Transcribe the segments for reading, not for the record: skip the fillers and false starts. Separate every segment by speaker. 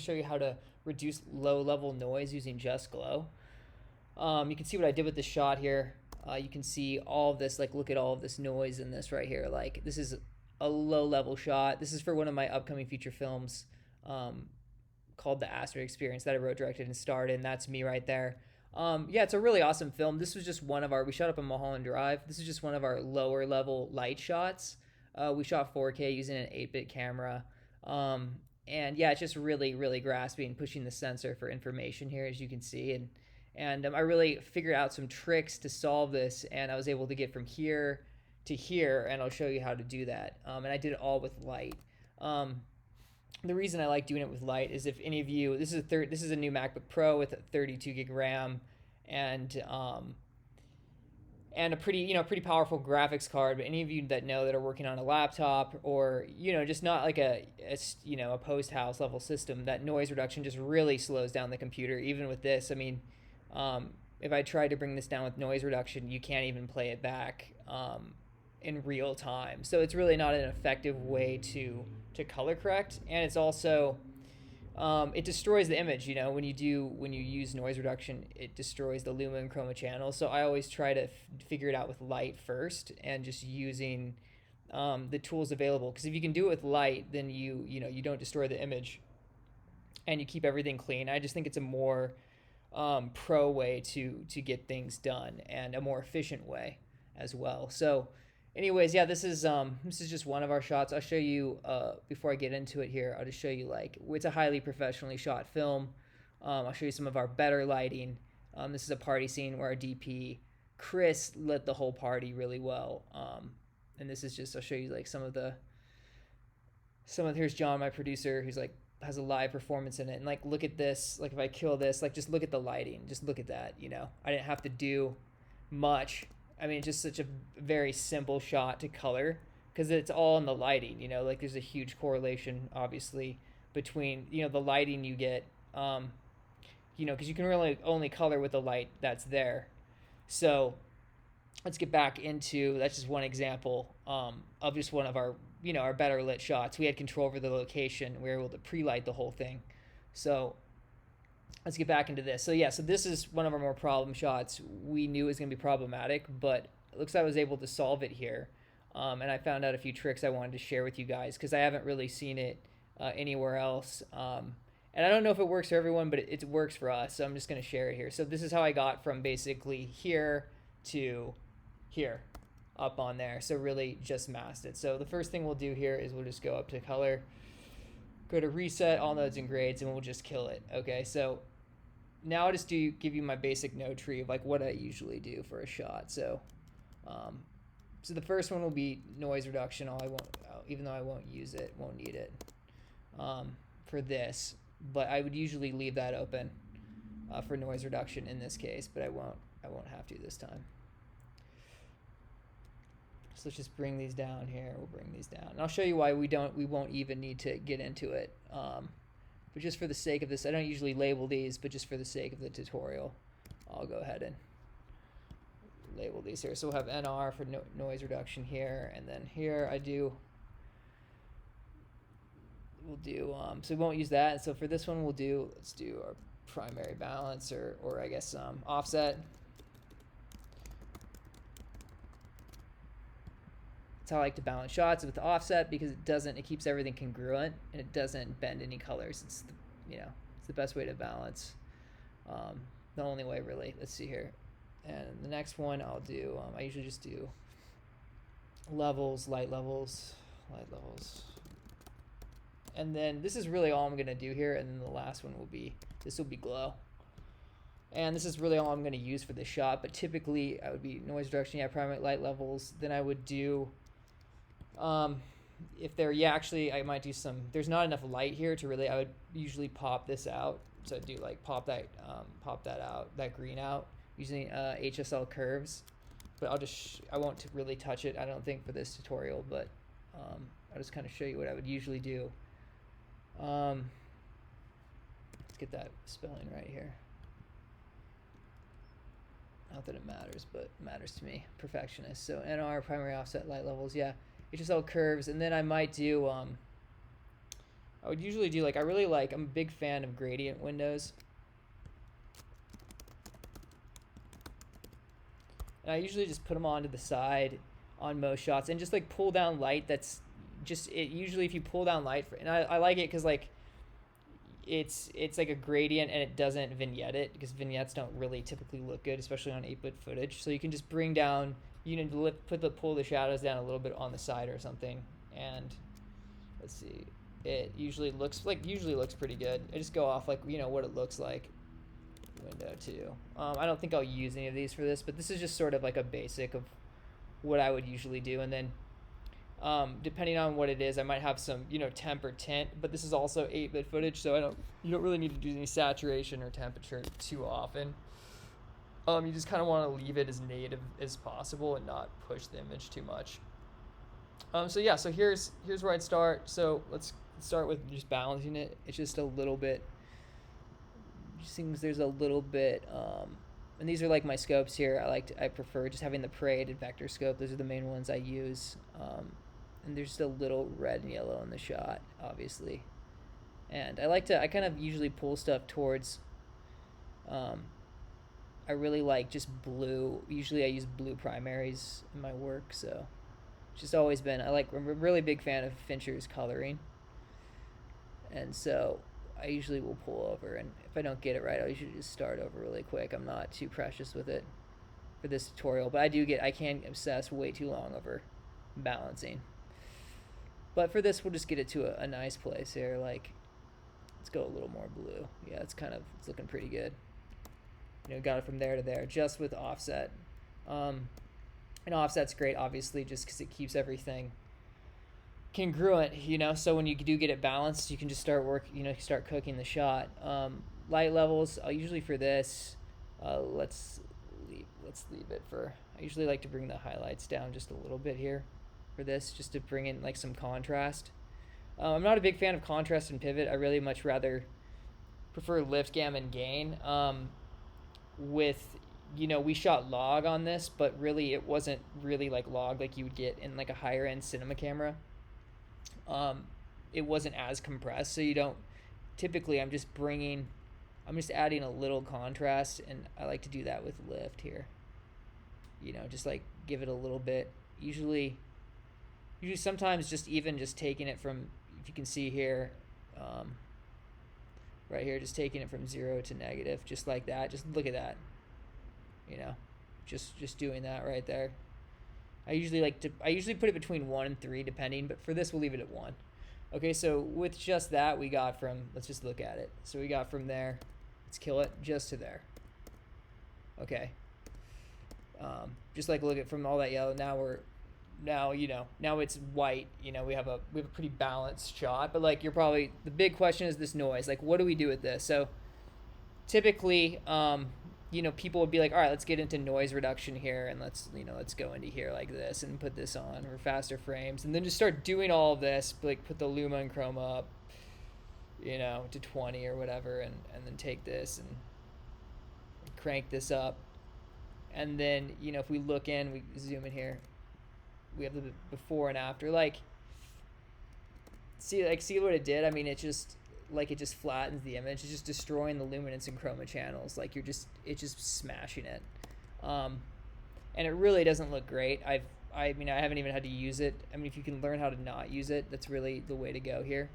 Speaker 1: Show you how to reduce low level noise using just glow. You can see what I did with this shot here. You can see all of this, like look at all of this noise in this right here. Like this is a low level shot. This is for one of my upcoming feature films called the Astrid Experience that I wrote, directed, and starred in. That's me right there. Yeah, it's a really awesome film. This was just one of our, we shot up in Mulholland Drive. This is just one of our lower level light shots. We shot 4K using an 8-bit camera. And yeah, it's just really, really grasping, pushing the sensor for information here, as you can see. And I really figured out some tricks to solve this, and I was able to get from here to here, and I'll show you how to do that. And I did it all with light. The reason I like doing it with light is if any of you, this is a new MacBook Pro with a 32 gig RAM and a pretty powerful graphics card. But any of you that know that are working on a laptop or just not like a post house level system, that noise reduction just really slows down the computer. Even with this, I mean, if I tried to bring this down with noise reduction, you can't even play it back in real time. So it's really not an effective way to color correct, and it's also it destroys the image. When you use noise reduction, it destroys the luma and chroma channels. So I always try to figure it out with light first, and just using the tools available. Because if you can do it with light, then you don't destroy the image, and you keep everything clean. I just think it's a more pro way to get things done, and a more efficient way as well. So anyways, yeah, this is just one of our shots. I'll show you before I get into it here. I'll just show you, like, it's a highly professionally shot film. I'll show you some of our better lighting. This is a party scene where our DP Chris lit the whole party really well. And this is just, I'll show you like some of here's John, my producer, who's like has a live performance in it. And like, look at this. Like if I kill this, like just look at the lighting. Just look at that. I didn't have to do much. I mean, just such a very simple shot to color because it's all in the lighting. Like there's a huge correlation, obviously, between the lighting you get, because you can really only color with the light that's there. So let's get back into, that's just one example of just one of our our better lit shots. We had control over the location. We were able to pre-light the whole thing. So let's get back into this. So yeah, so this is one of our more problem shots. We knew it was going to be problematic, but it looks like I was able to solve it here. And I found out a few tricks I wanted to share with you guys because I haven't really seen it anywhere else. And I don't know if it works for everyone, but it works for us. So I'm just going to share it here. So this is how I got from basically here to here, up on there. So really just masked it. So the first thing we'll do here is we'll just go up to color, go to reset all nodes and grades, and we'll just kill it. Okay, so now I'll just give you my basic node tree of like what I usually do for a shot. So so the first one will be noise reduction. Even though I won't use it, won't need it for this, but I would usually leave that open for noise reduction in this case, but I won't have to this time. So let's just bring these down here. We'll bring these down. And I'll show you why we won't even need to get into it. But just for the sake of this, I don't usually label these, but just for the sake of the tutorial, I'll go ahead and label these here. So we'll have NR for noise reduction here, and then here we'll do, so we won't use that. So for this one, let's do our primary balance or I guess offset. How I like to balance shots with the offset because it keeps everything congruent and it doesn't bend any colors. It's the best way to balance. The only way really. Let's see here. And the next one I'll do, I usually just do levels, light levels. And then this is really all I'm gonna do here, and then the last one will be glow. And this is really all I'm gonna use for this shot, but typically I would be noise reduction, primary light levels, then I would do if there, actually I might do there's not enough light here to really, I would usually pop this out. So I'd do like pop that out, that green out, using HSL curves. But I won't really touch it, I don't think, for this tutorial, but I'll just kind of show you what I would usually do. Let's get that spelling right here. Not that it matters, but it matters to me. Perfectionist. So NR, primary offset, light levels, HSL curves, and then I might do I would usually do like, I'm a big fan of gradient windows. And I usually just put them onto the side on most shots and just like pull down light. That's just it. Usually if you pull down light, and I like it because like it's like a gradient and it doesn't vignette it, because vignettes don't really typically look good, especially on 8-bit footage. So you can just bring down, pull the shadows down a little bit on the side or something, and let's see, it usually looks pretty good. I just go off like what it looks like. Window 2. I don't think I'll use any of these for this, but this is just sort of like a basic of what I would usually do. And then depending on what it is, I might have some temp or tint, but this is also 8-bit footage, so you don't really need to do any saturation or temperature too often. You just kind of want to leave it as native as possible and not push the image too much. So here's where I'd start. So let's start with just balancing it. It's just a little bit, seems there's a little bit, and these are like my scopes here. I prefer just having the parated vector scope. Those are the main ones I use. And there's just a little red and yellow in the shot, obviously. And I kind of usually pull stuff towards, I really like just blue. Usually I use blue primaries in my work, so it's just always been, I'm a really big fan of Fincher's coloring. And so I usually will pull over, and if I don't get it right, I'll usually just start over really quick. I'm not too precious with it for this tutorial, but I can obsess way too long over balancing. But for this, we'll just get it to a nice place here. Like, let's go a little more blue. Yeah, it's looking pretty good. Got it from there to there, just with offset. And offset's great, obviously, just because it keeps everything congruent, so when you do get it balanced, you can just start start cooking the shot. Light levels, usually for this, let's leave it for, I usually like to bring the highlights down just a little bit here for this, just to bring in like some contrast. I'm not a big fan of contrast and pivot. I really much rather prefer lift, gamma, and gain. We shot log on this, but really it wasn't really like log like you would get in like a higher end cinema camera. It wasn't as compressed, so you don't typically, I'm just adding a little contrast, and I like to do that with lift here, just like give it a little bit. Usually sometimes just taking it from, if you can see here, right here, just taking it from 0 to negative, just like that. Just look at that, just doing that right there. I usually put it between 1 and 3 depending, but for this we'll leave it at 1. Okay, so with just that we got from, let's just look at it. So we got from there, let's kill it, just to there. Okay. Just like look at from all that yellow, now it's white, we have a pretty balanced shot, but like the big question is this noise. Like, what do we do with this? So typically, people would be like, all right, let's get into noise reduction here, and let's go into here like this and put this on for faster frames, and then just start doing all of this, like put the luma and chroma up, to 20 or whatever, and then take this and crank this up. And then, if we look in, we zoom in here, we have the before and after. See what it did? I mean, it just flattens the image. It's just destroying the luminance and chroma channels. Like, it's just smashing it. And it really doesn't look great. I haven't even had to use it. I mean, if you can learn how to not use it, that's really the way to go here.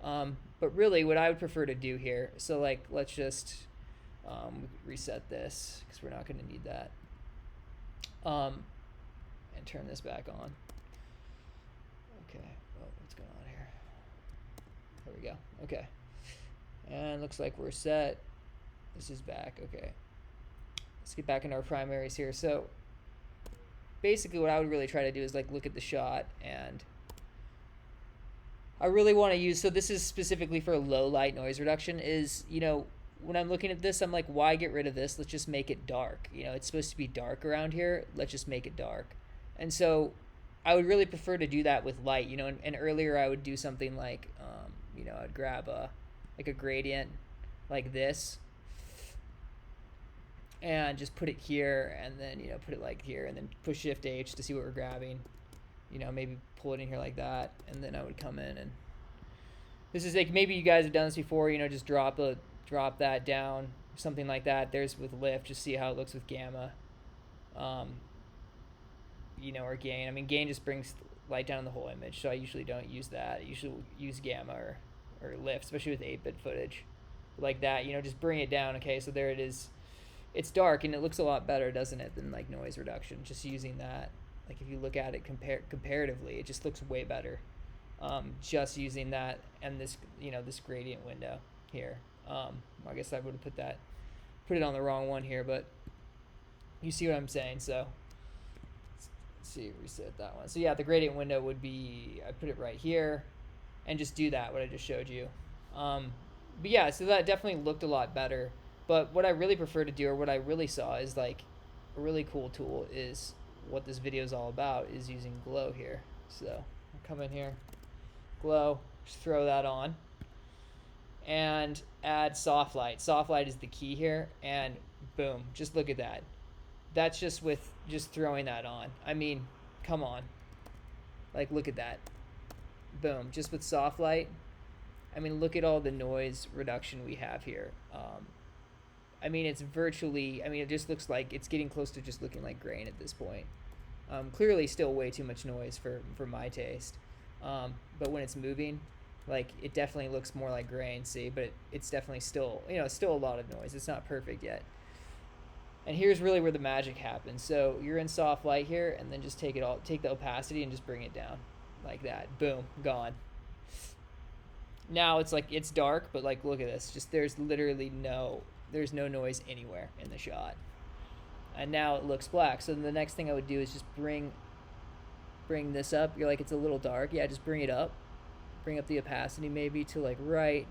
Speaker 1: But really what I would prefer to do here, so like, let's just reset this, because we're not going to need that. And turn this back on. Okay. Oh, what's going on here? There we go. Okay. And looks like we're set. This is back. Okay. Let's get back into our primaries here. So basically what I would really try to do is like look at the shot, and I really want to use, so this is specifically for low light noise reduction, is, when I'm looking at this, I'm like, why get rid of this? Let's just make it dark. It's supposed to be dark around here. Let's just make it dark. And so I would really prefer to do that with light, and earlier I would do something like, I'd grab a gradient like this and just put it here, and then, put it like here, and then push Shift H to see what we're grabbing, maybe pull it in here like that, and then I would come in and This is like, maybe you guys have done this before, you know, just drop that down, something like that. There's with lift, just see how it looks with gamma, you know, or gain. I mean, gain just brings light down the whole image, so I usually don't use that. I usually use gamma or lift, especially with 8-bit footage like that, you know, just bring it down. Okay, so there it is. It's dark and it looks a lot better, doesn't it, than like noise reduction, just using that. Like if you look at it comparatively, it just looks way better, just using that and this, you know, this gradient window here. I guess I would have put it on the wrong one here, but you see what I'm saying. So let's see, reset that one. So yeah, the gradient window would be, I put it right here and just do that, what I just showed you. But yeah, so that definitely looked a lot better. But what I really prefer to do, or what I really saw, is like a really cool tool is what this video is all about, is using glow here. So I'll come in here, glow, just throw that on, and add Softlight. Softlight is the key here, and boom, just look at that. That's just with just throwing that on. I mean, come on. Like, look at that. Boom, just with Softlight. I mean, look at all the noise reduction we have here. I mean, it's virtually, I mean, it just looks like it's getting close to just looking like grain at this point. Clearly still way too much noise for my taste. But when it's moving, like, it definitely looks more like grain, see? But it's definitely still, you know, still a lot of noise. It's not perfect yet. And here's really where the magic happens. So you're in soft light here, and then just take the opacity and just bring it down like that. Boom, gone. Now it's like, it's dark, but like, look at this. Just there's literally there's no noise anywhere in the shot. And now it looks black. So the next thing I would do is just bring this up. You're like, it's a little dark. Yeah, just bring it up. Bring up the opacity maybe to like right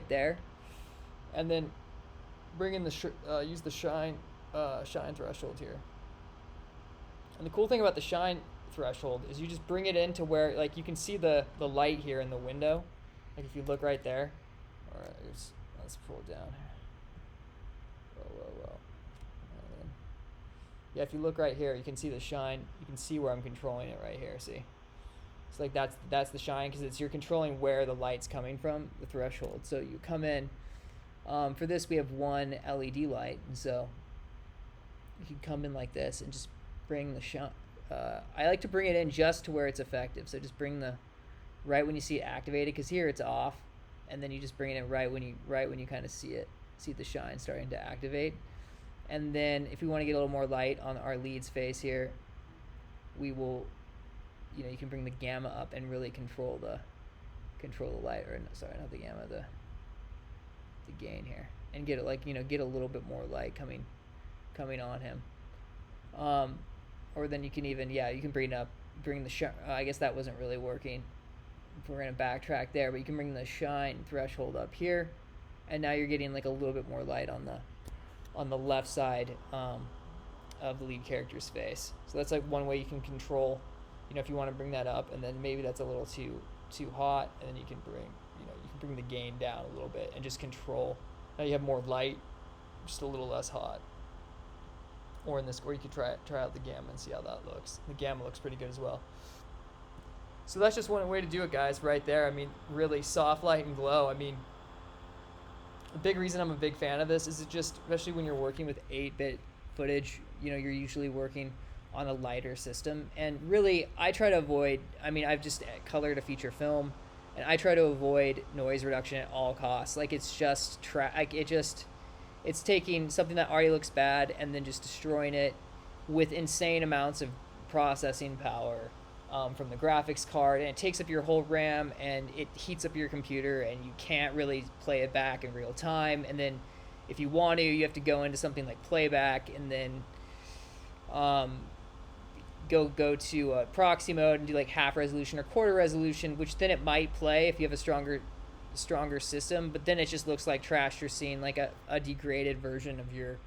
Speaker 1: there. And then bring in use the shine threshold here. And the cool thing about the shine threshold is you just bring it in to where, like, you can see the light here in the window. Like if you look right there. All right, let's pull it down. Whoa. Yeah, if you look right here, you can see the shine. You can see where I'm controlling it right here. See, it's like that's the shine, because you're controlling where the light's coming from, the threshold. So you come in. For this, we have one LED light, and so you can come in like this and just bring the shine. I like to bring it in just to where it's effective. So just bring right when you see it activated, because here it's off, and then you just bring it in right when you kind of see the shine starting to activate. And then if we want to get a little more light on our lead's face here, we will, you know, you can bring the gamma up and really control the light, or sorry, not the gamma, the gain here, and get it, like, you know, get a little bit more light coming on him. Or then you can even, yeah, you can bring the I guess that wasn't really working. If we're going to backtrack there, but you can bring the shine threshold up here, and now you're getting like a little bit more light on the left side of the lead character's face. So that's like one way you can control, you know, if you want to bring that up, and then maybe that's a little too hot, and then you can bring the gain down a little bit and just control. Now you have more light, just a little less hot. Or you could try out the gamma and see how that looks. The gamma looks pretty good as well. So that's just one way to do it, guys, right there. I mean, really, soft light and glow. I mean, the big reason I'm a big fan of this is it just, especially when you're working with 8-bit footage, you know, you're usually working on a lighter system. And really, I try to avoid, I mean, I've just colored a feature film, and I try to avoid noise reduction at all costs. Like, it's just, it's taking something that already looks bad and then just destroying it with insane amounts of processing power from the graphics card, and it takes up your whole RAM, and it heats up your computer, and you can't really play it back in real time. And then if you want to, you have to go into something like playback, and then go to proxy mode and do like half resolution or quarter resolution, which then it might play if you have a stronger system, but then it just looks like trash. You're seeing like a degraded version of your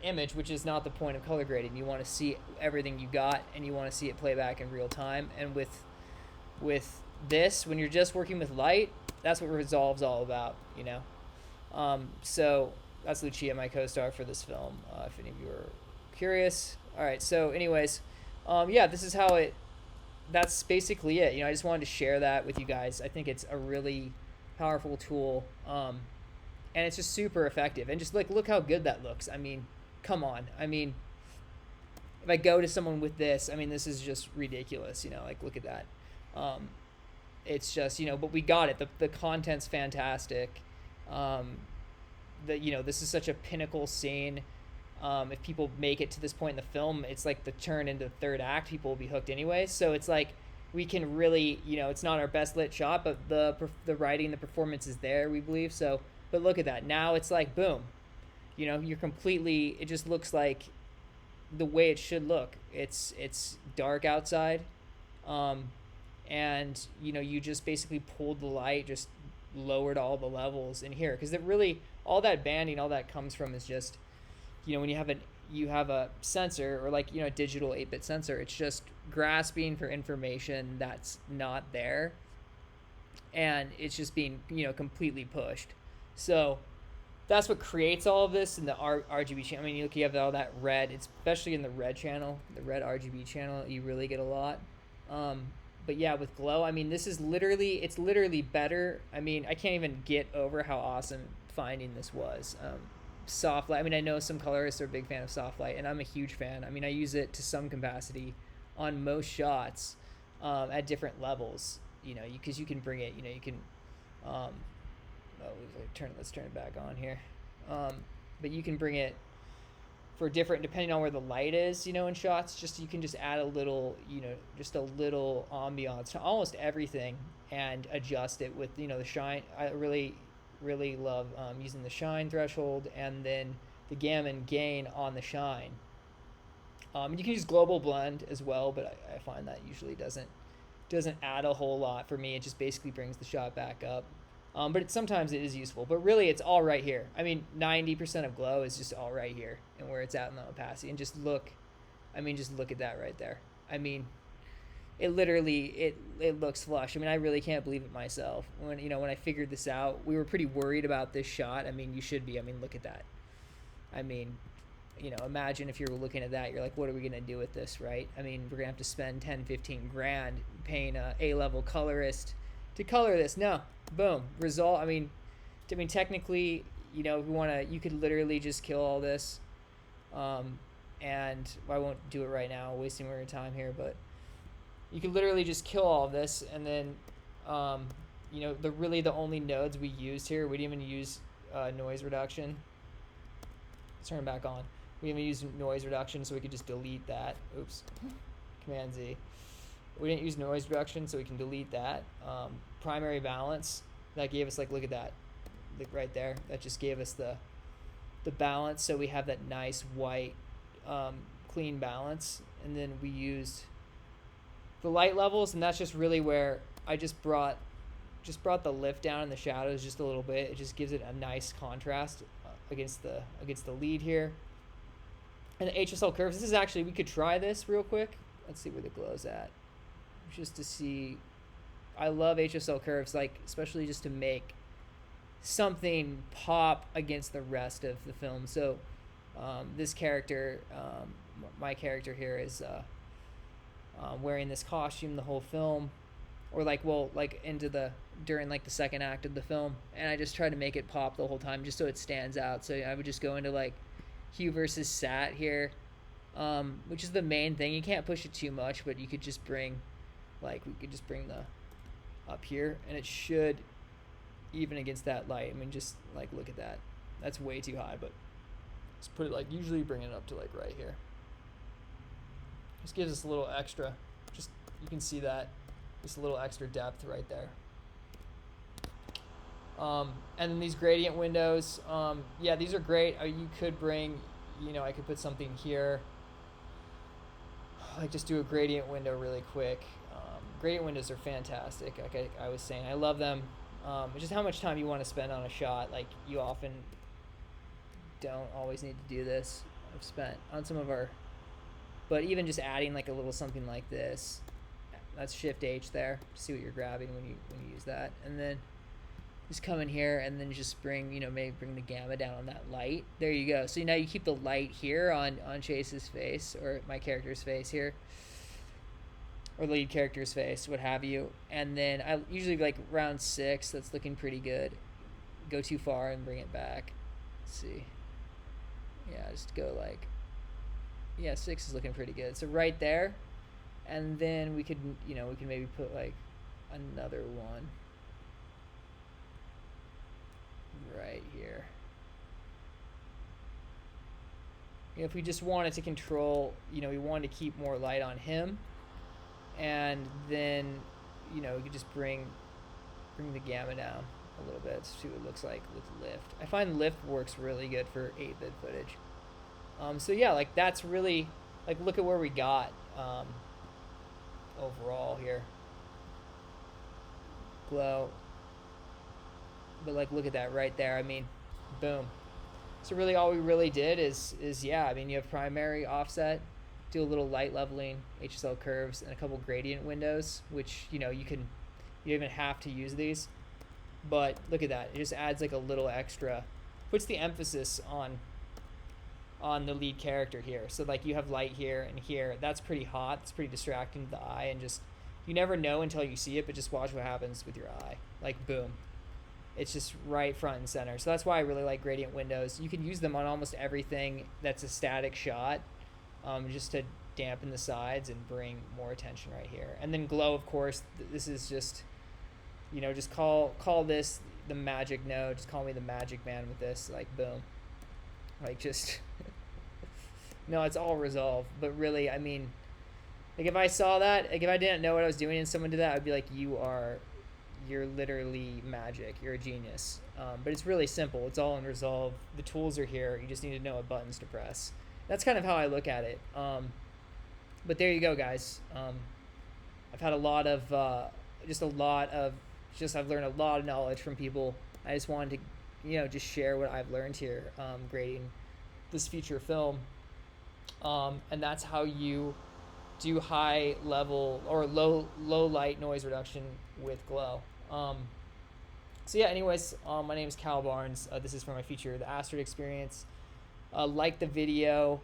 Speaker 1: image, which is not the point of color grading. You want to see everything you got, and you want to see it play back in real time. And with this, when you're just working with light, that's what Resolve's all about, you know. So that's Lucia, my co-star for this film, if any of you are curious. All right, so anyways, yeah, this is how it that's basically it. I just wanted to share that with you guys. I think it's a really powerful tool, and it's just super effective. And just like look how good that looks. I mean, come on. I mean, if I go to someone with this, I mean, this is just ridiculous. Like look at that. It's just but we got it. The content's fantastic. This is such a pinnacle scene. If people make it to this point in the film, it's like the turn into the third act. People will be hooked anyway. So it's like we can really, it's not our best lit shot, but the writing, the performance is there, we believe. So, but look at that. Now it's like boom, you're completely. It just looks like the way it should look. It's dark outside, and you just basically pulled the light, just lowered all the levels in here, because it really all that banding, all that comes from is just. When you have a sensor or like a digital 8-bit sensor, it's just grasping for information that's not there, and it's just being completely pushed. So that's what creates all of this in the RGB channel. I mean, you have all that red, especially in the red channel, the red RGB channel, you really get a lot. But yeah, with glow, I mean, it's literally better. I mean, I can't even get over how awesome finding this was. Softlight. I mean, I know some colorists are a big fan of Softlight, and I'm a huge fan. I mean, I use it to some capacity on most shots at different levels. Because you can bring it. You can. Let's turn it back on here. But you can bring it for different, depending on where the light is. In shots, you can just add a little. Just a little ambiance to almost everything, and adjust it with the shine. I really love using the shine threshold and then the gamma and gain on the shine. You can use global blend as well, but I find that usually doesn't add a whole lot for me. It just basically brings the shot back up. But sometimes it is useful. But really, it's all right here. I mean, 90% of glow is just all right here and where it's at in the opacity. And just look at that right there. I mean, it literally it looks flush. I mean, I really can't believe it myself. When I figured this out, we were pretty worried about this shot. I mean, you should be. I mean, look at that. I mean, imagine if you were looking at that, you're like, what are we going to do with this, right? I mean, we're going to have to spend 10, 15 grand paying a A-level colorist to color this. No. Boom. Result. I mean, technically, if you want to, you could literally just kill all this. And I won't do it right now, wasting more time here, but you could literally just kill all of this, and then, the only nodes we used here, we didn't even use noise reduction. Let's turn it back on. We didn't even use noise reduction, so we could just delete that. Oops. Command Z. We didn't use noise reduction, so we can delete that. Primary balance, that gave us, look at that. Right there. That just gave us the balance, so we have that nice white, clean balance. And then we used the light levels, and that's just really where I just brought the lift down in the shadows just a little bit. It just gives it a nice contrast against the lead here. And the HSL curves, this is actually, we could try this real quick. Let's see where the glow's at, just to see. I love HSL curves, especially just to make something pop against the rest of the film. So this character, my character here, is wearing this costume the whole film, or during the second act of the film, and I just try to make it pop the whole time just so it stands out. So I would just go into hue versus sat here, which is the main thing. You can't push it too much, but you could just bring we could just bring the up here, and it should even against that light. I mean, just look at that. That's way too high, but let's put it usually bring it up to right here. Just gives us a little extra, just, you can see that, just a little extra depth right there. And then these gradient windows, yeah, these are great. You could bring, I could put something here, just do a gradient window really quick. Gradient windows are fantastic. Like I was saying, I love them. It's just how much time you want to spend on a shot. You often don't always need to do this. I've spent on some of our, but even just adding a little something like this, that's Shift H there to see what you're grabbing when you use that, and then just come in here and then just bring, maybe bring the gamma down on that light. There you go. So now you keep the light here on Chase's face, or my character's face here, or the lead character's face, what have you. And then I usually like round 6, that's looking pretty good. Go too far and bring it back. Let's see. Yeah, just go like, yeah, 6 is looking pretty good. So right there, and then we could, we can maybe put like another one right here. If we just wanted to control, we wanted to keep more light on him, and then, we could just bring the gamma down a little bit to see what it looks like with lift. I find lift works really good for 8-bit footage. So yeah, like that's really, like, look at where we got overall here. Glow. But like, look at that right there. I mean, boom. So really all we really did is yeah, I mean, you have primary, offset, do a little light leveling, HSL curves, and a couple gradient windows, which, you don't even have to use these. But look at that. It just adds like a little extra, puts the emphasis on the lead character here. So like you have light here and here. That's pretty hot. It's pretty distracting to the eye, and just, you never know until you see it, but just watch what happens with your eye. Like, boom. It's just right front and center. So that's why I really like gradient windows. You can use them on almost everything that's a static shot, just to dampen the sides and bring more attention right here. And then glow, of course, this is just, just call this the magic node. Just call me the magic man with this. Like, boom. Like, just no, it's all resolve. But really, I mean, like, if I saw that, like, if I didn't know what I was doing and someone did that, I'd be like, you're literally magic. You're a genius. But it's really simple. It's all in resolve. The tools are here. You just need to know what buttons to press. That's kind of how I look at it. But there you go, guys. I've had I've learned a lot of knowledge from people. I just wanted to, just share what I've learned here, grading this feature film. And that's how you do high level or low light noise reduction with glow. So yeah, anyways, my name is Cal Barnes. This is for my feature, the Astrid Experience. Like the video,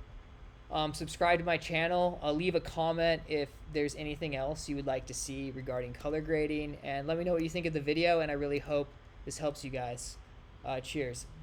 Speaker 1: subscribe to my channel, leave a comment if there's anything else you would like to see regarding color grading, and let me know what you think of the video, and I really hope this helps you guys. Cheers.